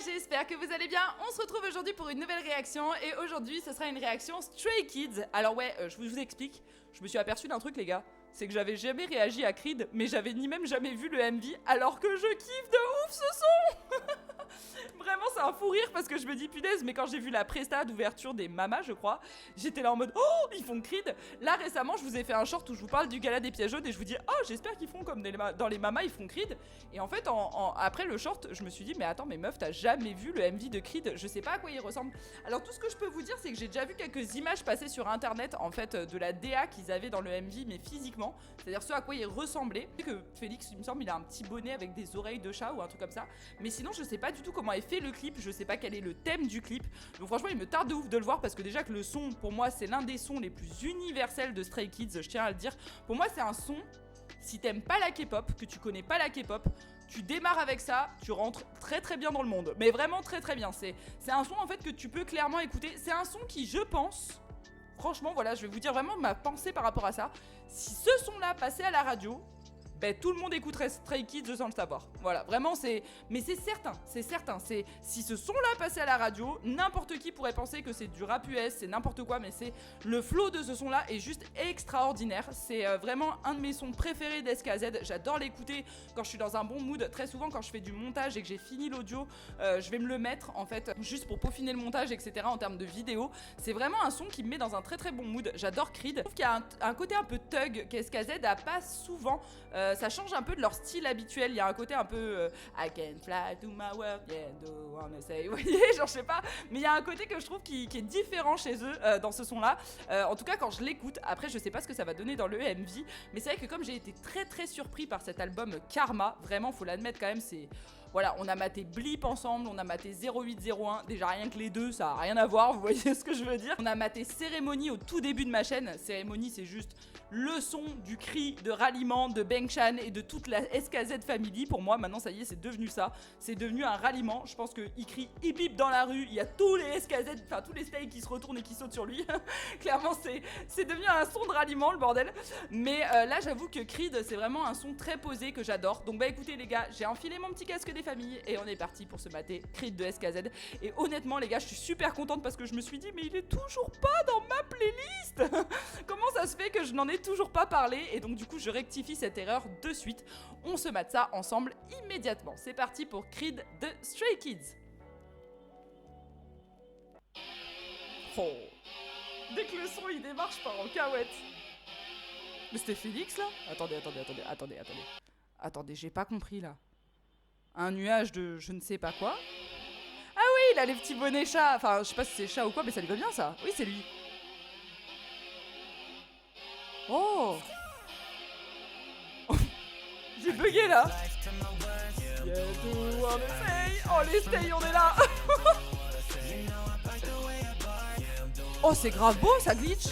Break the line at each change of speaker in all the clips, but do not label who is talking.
j'espère que vous allez bien. On se retrouve aujourd'hui pour une nouvelle réaction et aujourd'hui ce sera une réaction Stray Kids. Alors ouais, je vous explique, je me suis aperçu d'un truc les gars, c'est que j'avais jamais réagi à Creed, mais j'avais ni même jamais vu le MV alors que je kiffe de ouf ce son. Vraiment c'est un fou rire parce que je me dis punaise, mais quand j'ai vu la presta d'ouverture des Mamas je crois, j'étais là en mode oh ils font Creed. Là récemment je vous ai fait un short où je vous parle du gala des pièges jaunes et je vous dis oh j'espère qu'ils font comme dans les Mamas ils font Creed. Et en fait après le short je me suis dit mais attends mais meuf t'as jamais vu le MV de Creed, je sais pas à quoi il ressemble. Alors tout ce que je peux vous dire c'est que j'ai déjà vu quelques images passer sur internet en fait de la DA qu'ils avaient dans le MV mais physiquement, c'est-à-dire ce à quoi il ressemblait. Je sais que Félix il me semble il a un petit bonnet avec des oreilles de chat ou un truc comme ça, mais sinon je sais pas du tout comment est fait le clip, je sais pas quel est le thème du clip, donc franchement il me tarde de ouf de le voir parce que déjà que le son pour moi c'est l'un des sons les plus universels de Stray Kids, je tiens à le dire. Pour moi c'est un son, si t'aimes pas la K-pop, que tu connais pas la K-pop, tu démarres avec ça, tu rentres très très bien dans le monde, mais vraiment très très bien. C'est un son en fait que tu peux clairement écouter, c'est un son qui je pense, franchement voilà je vais vous dire vraiment ma pensée par rapport à ça, si ce son là passait à la radio, ben, tout le monde écouterait Stray Kids sans le savoir. Voilà, vraiment c'est... Mais c'est certain, si ce son-là passait à la radio, n'importe qui pourrait penser que c'est du rap US, c'est n'importe quoi, mais c'est... Le flow de ce son-là est juste extraordinaire. C'est vraiment un de mes sons préférés d'SKZ. J'adore l'écouter quand je suis dans un bon mood. Très souvent, quand je fais du montage et que j'ai fini l'audio, je vais me le mettre, en fait, juste pour peaufiner le montage, etc. en termes de vidéo. C'est vraiment un son qui me met dans un très très bon mood. J'adore Creed. Je trouve qu'il y a un côté un peu thug qu'SKZ a pas souvent... ça change un peu de leur style habituel, il y a un côté un peu I can fly to my world, yeah, do wanna say, vous voyez, genre je sais pas, mais il y a un côté que je trouve qui est différent chez eux dans ce son là, en tout cas quand je l'écoute. Après je sais pas ce que ça va donner dans le MV, mais c'est vrai que comme j'ai été très très surpris par cet album Karma, vraiment faut l'admettre quand même, c'est... Voilà, on a maté Blip ensemble, on a maté 0801, déjà rien que les deux, ça a rien à voir, vous voyez ce que je veux dire. On a maté Cérémonie au tout début de ma chaîne. Cérémonie, c'est juste le son du cri de ralliement de Bang Chan et de toute la SKZ Family. Pour moi, maintenant, ça y est, c'est devenu ça. C'est devenu un ralliement. Je pense qu'il crie hip hip dans la rue, il y a tous les SKZ, enfin tous les Stay qui se retournent et qui sautent sur lui. Clairement, c'est devenu un son de ralliement, le bordel. Mais là, j'avoue que Creed, c'est vraiment un son très posé que j'adore. Donc bah écoutez les gars, j'ai enfilé mon petit casque des familles et on est parti pour se mater Creed de SKZ. Et honnêtement les gars, je suis super contente parce que je me suis dit mais il est toujours pas dans ma playlist. Comment ça se fait que je n'en ai toujours pas parlé? Et donc du coup je rectifie cette erreur de suite. On se mate ça ensemble immédiatement. C'est parti pour Creed de Stray Kids. Oh. Dès que le son il démarre, je pars en cahuète. Mais c'était Félix là? Attendez, j'ai pas compris là. Un nuage de je ne sais pas quoi. Ah oui, il a les petits bonnets chats. Enfin, je sais pas si c'est chat ou quoi, mais ça lui va bien ça. Oui, c'est lui. Oh. J'ai bugué là. Oh les Stay, on est là. Oh, c'est grave beau, ça glitch.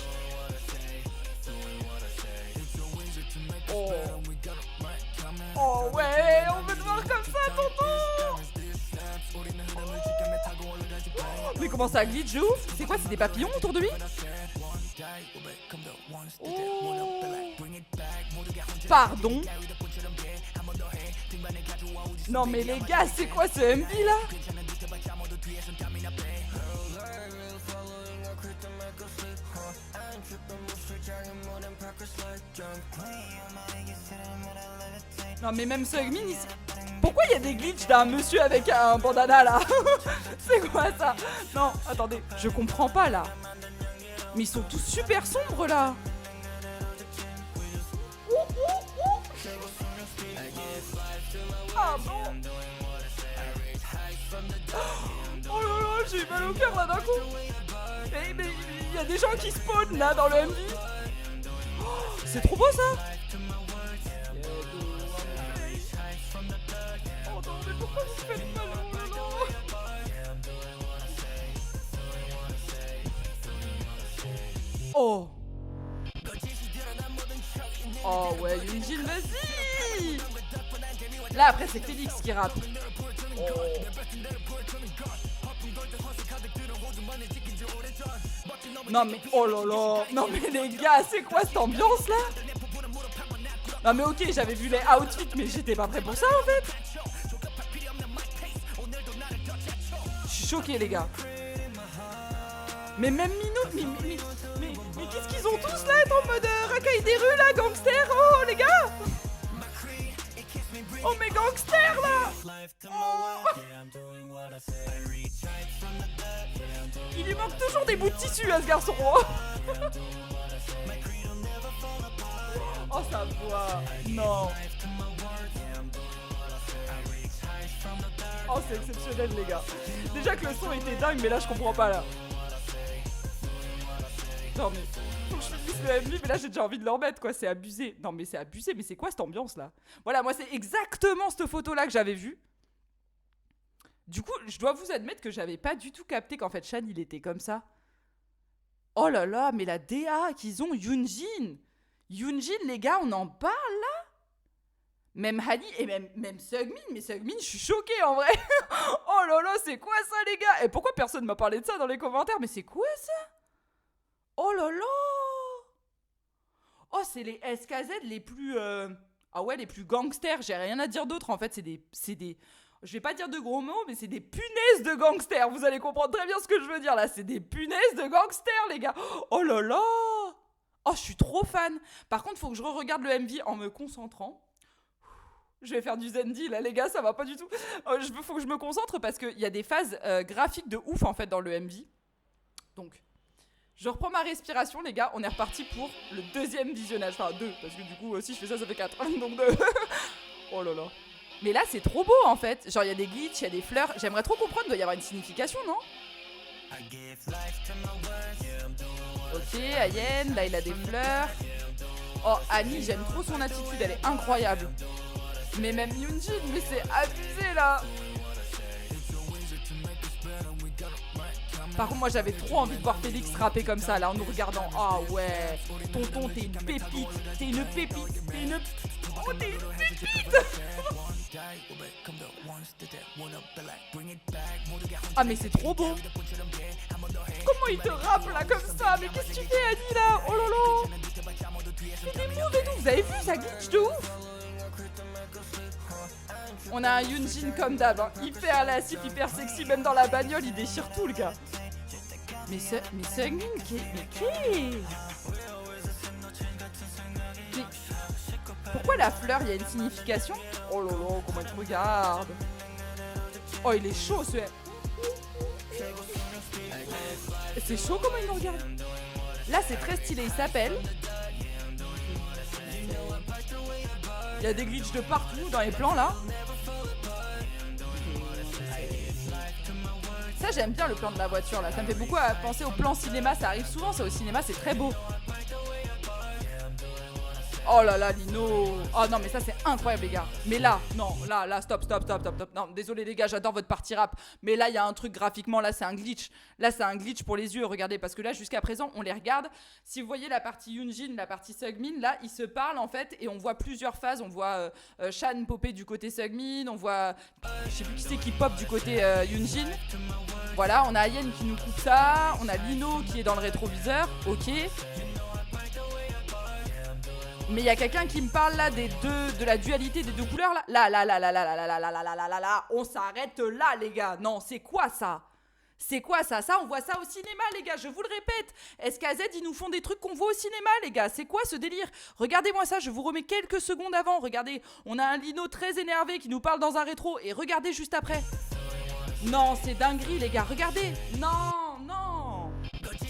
Oh. Oh ouais, on veut te voir comme ça, tonton. Mais comment ça glitch de ouf? C'est quoi, c'est des papillons autour de lui? Oh. Pardon. Non mais les gars, c'est quoi ce MV là? Non mais même Sugmin, pourquoi il y a des glitches d'un monsieur avec un bandana là? C'est quoi ça? Non, attendez, je comprends pas là. Mais ils sont tous super sombres là. Ah bon? Oh là là, j'ai eu mal au cœur là d'un coup. Mais il y a des gens qui spawnent là dans le MV. Oh, c'est trop beau ça. Oh non, mais pourquoi vous faites mal? Oh là là. Oh. Oh ouais, Yoonjin, vas-y. Là après c'est Félix qui rappe. Oh. Non mais oh là là. Non mais les gars, c'est quoi cette ambiance là? Non mais ok, j'avais vu les outfits mais j'étais pas prêt pour ça en fait. choquée, les gars. Mais même Mino, mais qu'est-ce qu'ils ont tous là, être en mode racaille des rues là, gangster. Oh les gars. Oh mes gangsters là. Oh. Il lui manque toujours des bouts de tissu à ce garçon. Oh sa voix. Non. Oh c'est exceptionnel les gars. Déjà que le son était dingue, mais là je comprends pas là. Non mais faut que je finisse le MV, mais là j'ai déjà envie de le remettre quoi, c'est abusé. Non mais c'est abusé, mais c'est quoi cette ambiance là? Voilà, moi c'est exactement cette photo là que j'avais vue. Du coup, je dois vous admettre que j'avais pas du tout capté qu'en fait Shan il était comme ça. Oh là là, mais la DA qu'ils ont, Yoonjin. Yoonjin les gars, on en parle là? Même Hani et même Seungmin, mais Seungmin, je suis choquée en vrai. Oh là là, c'est quoi ça les gars? Et pourquoi personne m'a parlé de ça dans les commentaires? Mais c'est quoi ça? Oh là là! Oh, c'est les SKZ les plus... Ah ouais, les plus gangsters. J'ai rien à dire d'autre. En fait, c'est des... Je vais pas dire de gros mots, mais c'est des punaises de gangsters. Vous allez comprendre très bien ce que je veux dire là. C'est des punaises de gangsters, les gars. Oh là là! Oh, je suis trop fan. Par contre, faut que je re-regarde le MV en me concentrant. Je vais faire du Zendi là, les gars, ça va pas du tout. Faut que je me concentre parce qu'il y a des phases graphiques de ouf en fait dans le MV. Donc... Je reprends ma respiration, les gars. On est reparti pour le deuxième visionnage. Enfin, 2, parce que du coup, si je fais ça, ça fait 4. Donc 2. Oh là là. Mais là, c'est trop beau, en fait. Genre, il y a des glitches, il y a des fleurs. J'aimerais trop comprendre, il doit y avoir une signification, non? Ok, Ayen, là, il a des fleurs. Oh, Annie, j'aime trop son attitude. Elle est incroyable. Mais même Yoonjin, mais c'est abusé, là. Par contre, moi j'avais trop envie de voir Félix rapper comme ça là en nous regardant. Ah ouais, tonton, t'es une pépite, t'es une pépite, t'es une. Oh, t'es une pépite. Ah, mais c'est trop beau. Comment il te rappe là comme ça? Mais qu'est-ce que tu fais, Annie là? Oh là là. Fais des moves et tout. Vous avez vu, ça glitch de ouf. On a un Yoonjin comme d'hab, hein. Hyper lassif, hyper sexy, même dans la bagnole, il déchire tout le gars. Mais Seungmin, mais pourquoi la fleur, il y a une signification? Oh là là, comment il te regarde. Oh, il est chaud ce... C'est chaud comment il nous regarde. Là, c'est très stylé, il s'appelle... Il y a des glitches de partout dans les plans là. Ça j'aime bien le plan de la voiture là. Ça me fait beaucoup penser au plan cinéma. Ça arrive souvent ça au cinéma, c'est très beau. Oh là là, Lino. Oh non, mais ça c'est incroyable les gars. Mais là, non, là, stop. Non, désolé les gars, j'adore votre partie rap. Mais là, il y a un truc graphiquement, là c'est un glitch. Là c'est un glitch pour les yeux, regardez. Parce que là, jusqu'à présent, on les regarde. Si vous voyez la partie Yoonjin, la partie Seungmin, là, ils se parlent en fait. Et on voit plusieurs phases. On voit Shan popper du côté Seungmin. On voit, je sais plus qui c'est qui pop du côté Yoonjin. Voilà, on a Ayen qui nous coupe ça. On a Lino qui est dans le rétroviseur. Ok. Mais il y a quelqu'un qui me parle là de la dualité des deux couleurs là. Là, on s'arrête là les gars. Non, c'est quoi ça? C'est quoi ça? Ça, on voit ça au cinéma les gars, je vous le répète. SKZ, ils nous font des trucs qu'on voit au cinéma les gars. C'est quoi ce délire? Regardez-moi ça, je vous remets quelques secondes avant. Regardez, on a un Lino très énervé qui nous parle dans un rétro. Et regardez juste après. Non, c'est dinguerie les gars, regardez. Non.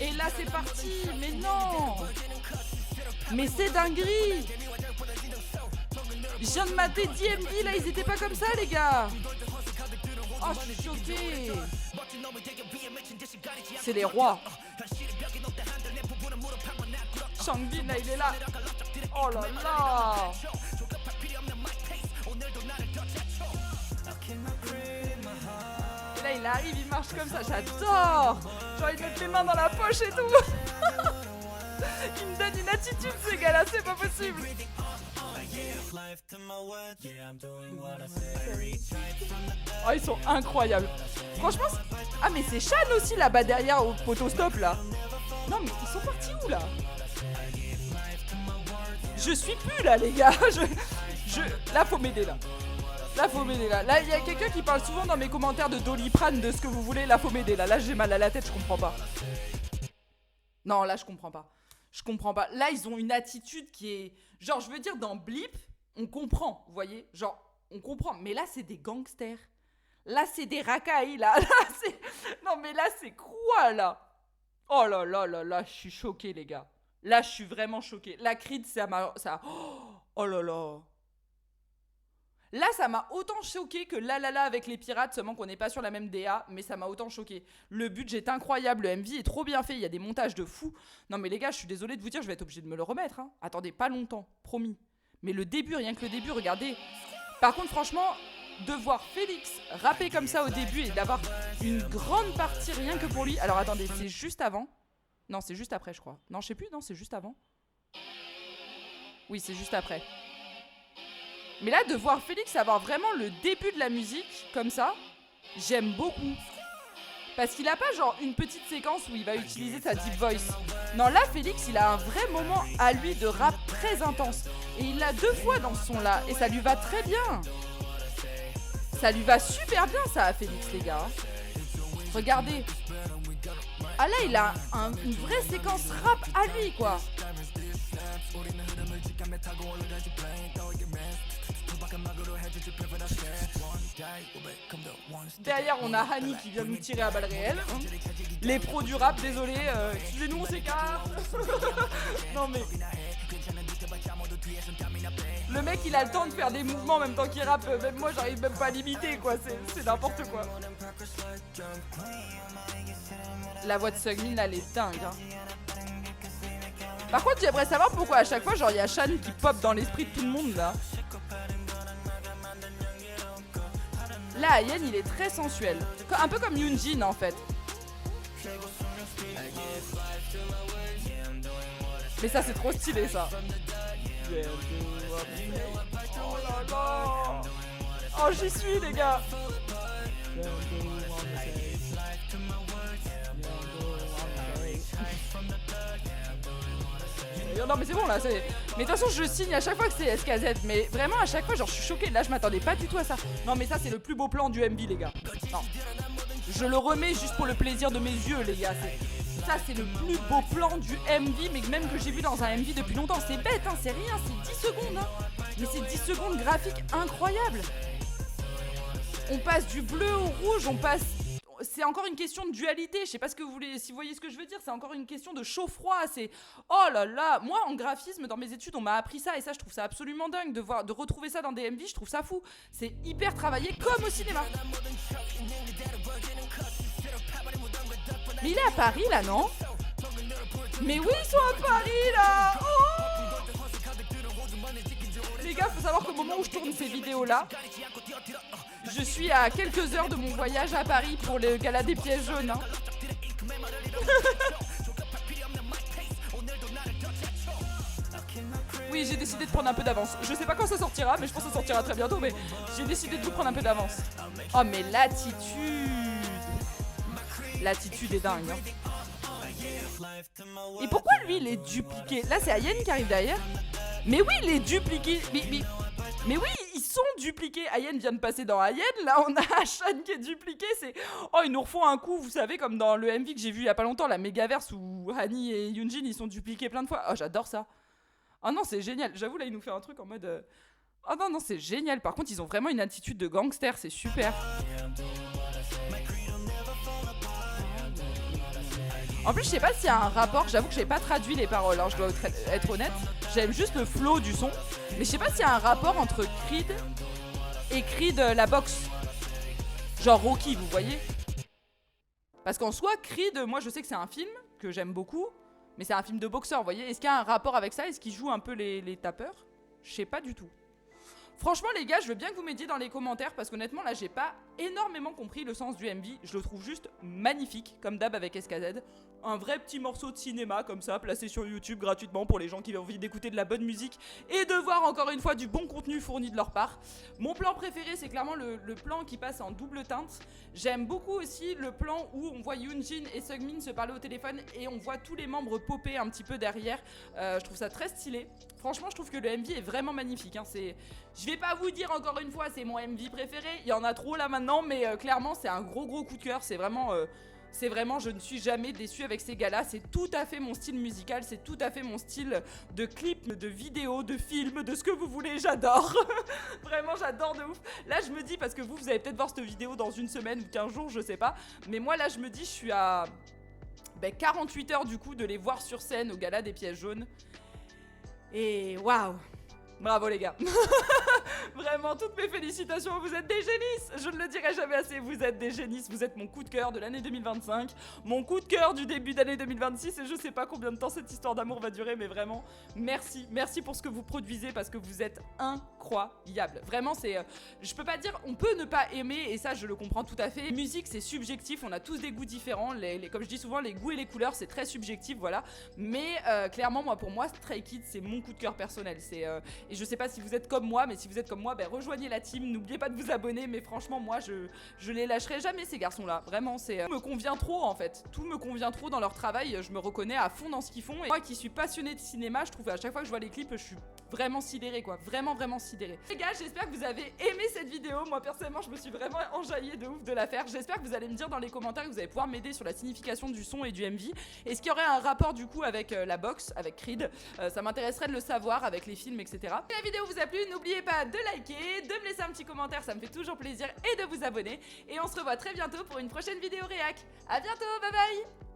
Et là c'est parti, mais non. Mais c'est dinguerie. Je viens de mater DMD là, ils étaient pas comme ça les gars. Oh, je suis choquée. C'est les rois. Changbin là, il est là. Oh là là. Et là il arrive, il marche comme ça, j'adore. J'ai envie de mettre les mains dans la poche et tout. Il me donne une attitude ces gars-là, c'est pas possible. Oh, ils sont incroyables. Franchement, ah mais c'est Shan aussi là-bas derrière au poteau stop là. Non mais ils sont partis où là? Je suis plus là les gars. Là faut m'aider là. Là, faut m'aider, là. Là, il y a quelqu'un qui parle souvent dans mes commentaires de Doliprane, de ce que vous voulez. Là, faut m'aider, là. Là, j'ai mal à la tête, je comprends pas. Non, là, je comprends pas. Je comprends pas. Là, ils ont une attitude qui est... Genre, je veux dire, dans Blip, on comprend, vous voyez? Genre, on comprend. Mais là, c'est des gangsters. Là, c'est des racailles, là. Là, c'est... Non, mais là, c'est quoi, là? Oh là là là là, je suis choquée, les gars. Là, je suis vraiment choquée. La Creed, ça m'a... Ça... Oh là là. Là, ça m'a autant choqué que La La La avec les pirates, seulement qu'on n'est pas sur la même DA, mais ça m'a autant choqué. Le budget est incroyable, le MV est trop bien fait, il y a des montages de fou. Non mais les gars, je suis désolée de vous dire, je vais être obligée de me le remettre. Hein. Attendez, pas longtemps, promis. Mais le début, rien que le début, regardez. Par contre, franchement, de voir Félix rapper comme ça au début et d'avoir une grande partie rien que pour lui... Alors attendez, c'est juste avant? Non, c'est juste après, je crois. Non, je sais plus, non, c'est juste avant. Oui, c'est juste après. Mais là, de voir Félix avoir vraiment le début de la musique, comme ça, j'aime beaucoup. Parce qu'il a pas genre une petite séquence où il va utiliser sa deep voice. Non, là, Félix, il a un vrai moment à lui de rap très intense. Et il l'a 2 fois dans ce son-là, et ça lui va très bien. Ça lui va super bien, ça, à Félix, les gars. Regardez. Ah là, il a une vraie séquence rap à lui, quoi. Derrière, on a Hani qui vient nous tirer à balles réelles. Hein. Les pros du rap, désolé, excusez-nous, on s'écarte. Non mais... Le mec, il a le temps de faire des mouvements en même temps qu'il rappe. Même moi, j'arrive même pas à l'imiter, quoi. C'est n'importe quoi. La voix de Seungmin, elle est dingue. Hein. Par contre, j'aimerais savoir pourquoi à chaque fois, genre, il y a Shan qui pop dans l'esprit de tout le monde, là. Là, Ayen, il est très sensuel. Un peu comme Yoonjin, en fait. Mais ça, c'est trop stylé, ça. Oh là là. Oh, j'y suis, les gars. Non mais c'est bon là, c'est... Mais de toute façon je signe à chaque fois que c'est SKZ. Mais vraiment à chaque fois genre je suis choquée. Là je m'attendais pas du tout à ça. Non mais ça c'est le plus beau plan du MV les gars. Non. Je le remets juste pour le plaisir de mes yeux les gars. Ça c'est le plus beau plan du MV. Mais même que j'ai vu dans un MV depuis longtemps. C'est bête hein, c'est rien, c'est 10 secondes hein. Mais c'est 10 secondes graphiques incroyables. On passe du bleu au rouge, on passe... C'est encore une question de dualité, je sais pas ce que vous voulez, si vous voyez ce que je veux dire, c'est encore une question de chaud-froid, c'est... Oh là là, moi en graphisme, dans mes études, on m'a appris ça, et ça je trouve ça absolument dingue, de retrouver ça dans des MV, je trouve ça fou. C'est hyper travaillé comme au cinéma. Mais il est à Paris là, non? Mais oui, ils sont à Paris là. Oh les gars, faut savoir qu'au moment où je tourne ces vidéos-là, je suis à quelques heures de mon voyage à Paris pour le gala des pièces jaunes. Hein. Oui, j'ai décidé de prendre un peu d'avance. Je sais pas quand ça sortira, mais je pense que ça sortira très bientôt. Mais j'ai décidé de tout prendre un peu d'avance. Oh, mais l'attitude! L'attitude est dingue. Hein. Et pourquoi lui, il est dupliqué? Là, c'est Ayen qui arrive derrière. Mais oui, il est dupliqué. Mais oui, ils sont dupliqués. Ayen vient de passer dans Ayen. Là, on a Shan qui est dupliqué. C'est... Oh, ils nous refont un coup, vous savez, comme dans le MV que j'ai vu il y a pas longtemps, la Megaverse où Hani et Yoonjin, ils sont dupliqués plein de fois. Oh, j'adore ça. Oh non, c'est génial. J'avoue, là, il nous fait un truc en mode... Oh non, non, c'est génial. Par contre, ils ont vraiment une attitude de gangster. C'est super. En plus, je sais pas s'il y a un rapport, j'avoue que j'ai pas traduit les paroles, hein, je dois être honnête. J'aime juste le flow du son. Mais je sais pas s'il y a un rapport entre Creed et Creed la boxe. Genre Rocky, vous voyez? Parce qu'en soi, Creed, moi je sais que c'est un film que j'aime beaucoup, mais c'est un film de boxeur, vous voyez? Est-ce qu'il y a un rapport avec ça? Est-ce qu'il joue un peu les tapeurs? Je sais pas du tout. Franchement les gars, je veux bien que vous m'aidiez dans les commentaires parce qu'honnêtement là j'ai pas énormément compris le sens du MV, je le trouve juste magnifique, comme d'hab avec SKZ. Un vrai petit morceau de cinéma comme ça, placé sur YouTube gratuitement pour les gens qui ont envie d'écouter de la bonne musique et de voir encore une fois du bon contenu fourni de leur part. Mon plan préféré, c'est clairement le plan qui passe en double teinte. J'aime beaucoup aussi le plan où on voit Yoonjin et Seungmin se parler au téléphone et on voit tous les membres popper un petit peu derrière. Je trouve ça très stylé. Franchement, je trouve que le MV est vraiment magnifique, hein. Je vais pas vous dire encore une fois, c'est mon MV préféré. Il y en a trop là maintenant, mais clairement, c'est un gros coup de cœur. C'est vraiment, je ne suis jamais déçue avec ces gars-là. C'est tout à fait mon style musical, c'est tout à fait mon style de clip, de vidéo, de film, de ce que vous voulez. J'adore. Vraiment, j'adore de ouf. Là, je me dis, parce que vous allez peut-être voir cette vidéo dans une semaine ou 15 jours, je sais pas. Mais moi, là, je me dis, je suis à 48 heures du coup de les voir sur scène au gala des pièces jaunes. Et waouh! Bravo les gars. Vraiment, toutes mes félicitations, vous êtes des génisses. Je ne le dirai jamais assez, vous êtes des génisses. Vous êtes mon coup de cœur de l'année 2025, mon coup de cœur du début d'année 2026. Et je sais pas combien de temps cette histoire d'amour va durer, mais vraiment, merci. Merci pour ce que vous produisez parce que vous êtes incroyable. Vraiment, je peux pas dire, on peut ne pas aimer, et ça je le comprends tout à fait. Musique, c'est subjectif, on a tous des goûts différents. Comme je dis souvent, les goûts et les couleurs, c'est très subjectif, voilà. Mais clairement, pour moi, Stray Kids, c'est mon coup de cœur personnel. Et je sais pas si vous êtes comme moi, mais si vous êtes comme moi, rejoignez la team, n'oubliez pas de vous abonner, mais franchement, moi, je les lâcherai jamais, ces garçons-là. Vraiment, tout me convient trop, en fait. Tout me convient trop dans leur travail, je me reconnais à fond dans ce qu'ils font. Et moi qui suis passionnée de cinéma, je trouve à chaque fois que je vois les clips, je suis vraiment sidérée, quoi. Vraiment sidérée. Les gars, j'espère que vous avez aimé cette vidéo. Moi, personnellement, je me suis vraiment enjaillée de ouf de la faire. J'espère que vous allez me dire dans les commentaires que vous allez pouvoir m'aider sur la signification du son et du MV. Est-ce qu'il y aurait un rapport, du coup, avec la box, avec Creed? Ça m'intéresserait de le savoir, avec les films, etc. Si la vidéo vous a plu, n'oubliez pas de liker, de me laisser un petit commentaire, ça me fait toujours plaisir, et de vous abonner. Et on se revoit très bientôt pour une prochaine vidéo réac. A bientôt, bye bye.